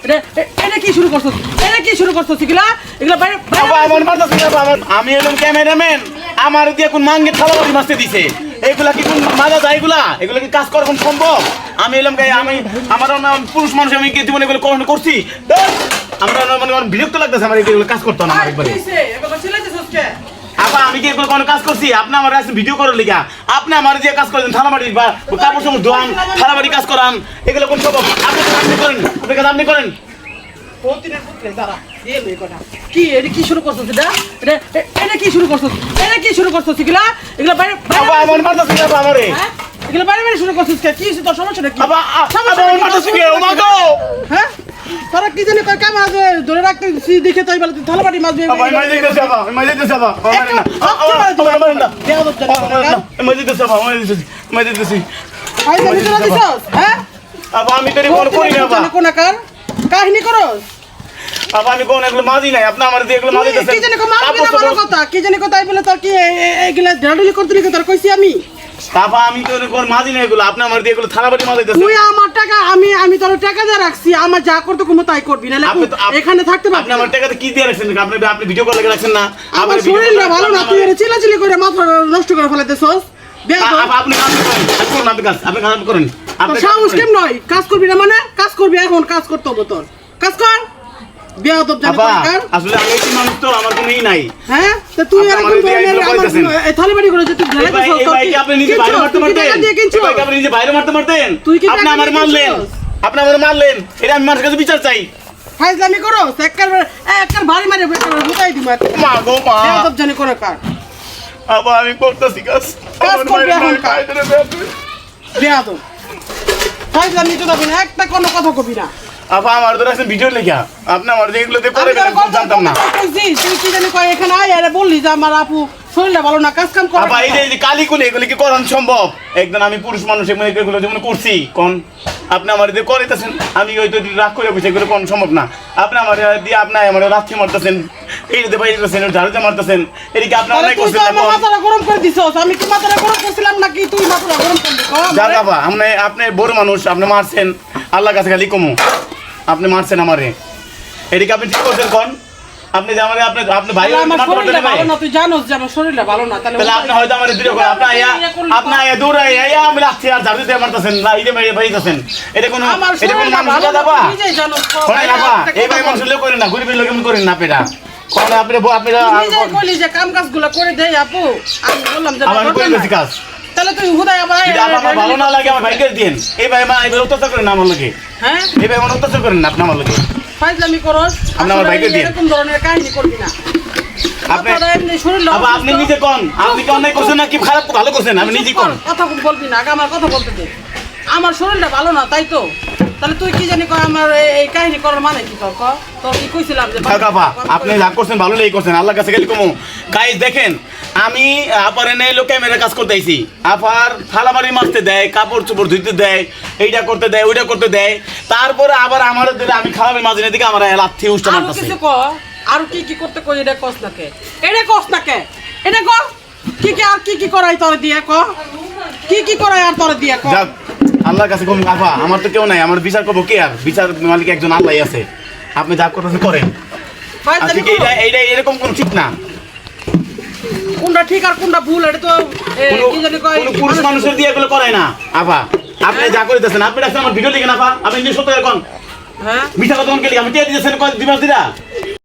এটা কি শুরু করছস? এটা কি শুরু করছস এগুলা? এগুলা বাইরে বাবা আমার মারতাছ না বাবা আমি এলাম ক্যামেরাম্যান আমার দিয়ে কোন মাঙ্গে থালাবাড়ি মারতে দিছে এইগুলা কি কোন মাজা যায় এগুলা কি কাজ করা কোন সম্ভব আমি এলাম গায়ে আমি আমার পুরুষ মানুষ আমি কি জীবনে এগুলো কখনো করছি আমরা মানে বিরক্ত লাগতেছে আমার এগুলো কাজ করতে না একবারে কিছে? এগুলা চিল্লাইতেছস কে? আপা আমি কি এগুলো কোনো কাজ করছি আপনি আমার কাছে ভিডিও করার লিগা আপনি আমার দিয়ে কাজ করেন থালাবাড়ি বা কাপড় সাপড় ধোয়ান থালাবাড়ি কাজ করান এগুলো কোন সম্ভব আপনি করেন আপনি কাজ আপনি করেন প্রতিদিন পুত্রে দাঁড়া এ মেয়ে কথা কি এটা কি শুরু করছস এটা কি শুরু করছস? এটা কি শুরু করছস এগুলা? এগুলা বাইরে বাবা আমার মারতাছ না বাবা আমারে হ্যাঁ? এগুলা বাইরে শুরু করছস কে? কি তোর সমস্যাটা কি? বাবা আমার মারতাছ কি ও মা গো হ্যাঁ? তোরা কি জানি কয় কাম আছে ধরে রাখতে দেখে তাই বলে তুই থালাবাটি মাছবি বাবা আমি যাইতেছি বাবা আমি যাইতেছি বাবা আমার না আমি যাইতেছি আই জানি তোরা দিছস হ্যাঁ? বাবা আমি তোরে কোন করি না বাবা কোন কার কাহিনী করস? বাবা আমি কোন এগুলো মাজি নাই আপনি আমার দিয়ে এগুলো মাজি কি দিতেছেন জানি কো মাছবি না বড় কথা কি জানি কো তাই বলে তোর কি এগুলা ঝাড়ুলি করতে লিখে তোর কইছি আমি বাবা আমি তোরে কোন মাজি নাই এগুলো আপনি আমার দিয়ে এগুলো থালাবাটি মাজি দিতেছেন তুই আমার টাকা আমি তোর টাকা দিয়ে রাখছি আমার যা করতে কুমো তাই করবি না এখানে থাকতে পারবি আপনি আমার টাকাতে কি দিয়ে রাখছেন আপনি ভিডিও কল লাগিয়ে রাখছেন না আমার শরীর না ভালো না তুই এর চিলাচিলি করে মাথা নষ্ট করে ফেলাইতেছস আপনি কাজ করেন আপনি কাজ করেন তোর সাহস কেম নয় কাজ করবি না মানে কাজ করবি এখন কাজ করতে হবে তোর কাজ কর বেয়াদব জানি কর আসলে আমি এই মানুষ তো আমার কোনই নাই হ্যাঁ তো তুই এরকম ধরনের আমার এই থালিবাড়ি করে যে তুই ঢেলাইতেছস এই ভাই কি আপনি নিজে বাইরে মারতে মারতেন এই ভাই কি আপনি নিজে বাইরে মারতে মারতেন আপনি আমার মারলেন এটা আমি মানুষের কাছে বিচার চাই ফাইজলামি করো একবার ভারী মারে বুঝাই দিমু মা গো মা বেয়াদব জানি করে কার আবার আমি করতেছি কাজ করবি এখন কাজ বেয়াদব ফাইজলামি তো দিবি না একটা কোনো কথা কবি না আপা আমার তো রাখছেন ভিডিও লেখা আপনি আমার যেগুলোতে করে জানতাম না তুই কি জানি কয় এখানে আয় আরে বললি যে আমার আপু শরীরটা ভালো না কাজ কাম করে আপা এই যে কালি কুলি এগুলো কি করানো সম্ভব একদম আমি পুরুষ মানুষ এগুলো যেমন করছি কোন আপনি আমার দিয়ে করিতেছেন আমি হয়তো রাগ করে বসে এগুলো কোন সম্ভব না আপনি আমার দিয়ে আপনি আমার রাত্রি মারতেছেন এই যে বাইরে ঝাড়ুতে মারতেছেন এদিকে আপনি অনেক করছেন না মাথাটা গরম করে দিছস আমি কি মাথাটা গরম করছিলাম নাকি তুই মাথাটা গরম করলি যা বাবা আপনি বড় মানুষ আপনি মারছেন আল্লাহর কাছে খালি কমু আপনি মারছেন আমারে এদিকে আপনি ঠিক করছেন কোন আপনি যে আমারে আপনি ভাই ভালো না তুই জানোস যে আমার শরীরটা ভালো না তাহলে আপনি হয়তো আমারে ভিডিও করে আপনি আয়া দূর আয়া আমি রাখছি আর ঝাড়ুতে মারতেছেন না এই যে ভাইতেছেন এটা কোন মানুষ দাদা নিজেই জানোস হয় না বাবা এই ভাই মানুষ লোক করেন না গরিবের লোক এমন করেন না পেটা কোন আপনি নিজেই বলি যে কাম কাজগুলো করে দেই আপু আমি বললাম যে আমি করে দিছি কাজ তাহলে তুই হুদাই আবার আমার ভালো না লাগে আমার ভাইকে দিন এই ভাই মা এই অত্যাচার করেন না আমার লোকে হ্যাঁ এই ভাই আমার অত্যাচার করেন না আপনি আমার লোকে ফাইজলামি করস আপনি আমার ভাইকে দিন এরকম ধরনের কাহিনী করবি না আপনি নিজে কোন আপনি কি অন্যায় করছেন না কি খারাপ ভালো করছেন আমি নিজে কোন কথা বলবি না আগে আমার কথা বলতে দে আমার শরীরটা ভালো না তাই তো তাহলে তুই কি জানি কয় আমার এই কাহিনী করার মানে কি তোর তোর কি কইছিলাম যে বাবা আপনি যা করছেন ভালো লেগে করছেন আল্লাহর কাছে গেলে কমু গাইস দেখেন আমি আপার এনে লোকে মেরে কাজ করতে আইছি আপার থালাবাড়ি মারতে দেয় কাপড় চোপড় ধুইতে দেয় এইটা করতে দেয় ওইটা করতে দেয় তারপরে আবার আমার দিলে আমি খাওয়াবে মাঝে দিকে আমার লাথি উষ্টা মারতেছে কিছু ক আর কি করতে কই এটা কস নাকে এটা কস নাকে এটা ক কি করাই তোর দিয়ে ক কি করাই আর তোর দিয়ে ক যাক আল্লাহর কাছে কম আফা আমার তো কেউ নাই আমার বিচার করবো কে আর বিচার মালিক একজন আল্লাহই আছে আপনি যা করতেছেন করেন এইটা এরকম কোনো ঠিক না কোনটা ঠিক আর কোনটা ভুল এটা তো কি জানি কয় পুরুষ মানুষের দিয়ে এগুলো করে না আফা আপনি যা করিতেছেন আপনি আমার ভিডিও লিখেন আফা আপনি নিজে সত্য এখন হ্যাঁ মিঠা কথা কে আমি দিয়ে দিয়েছেন দিবাস দিরা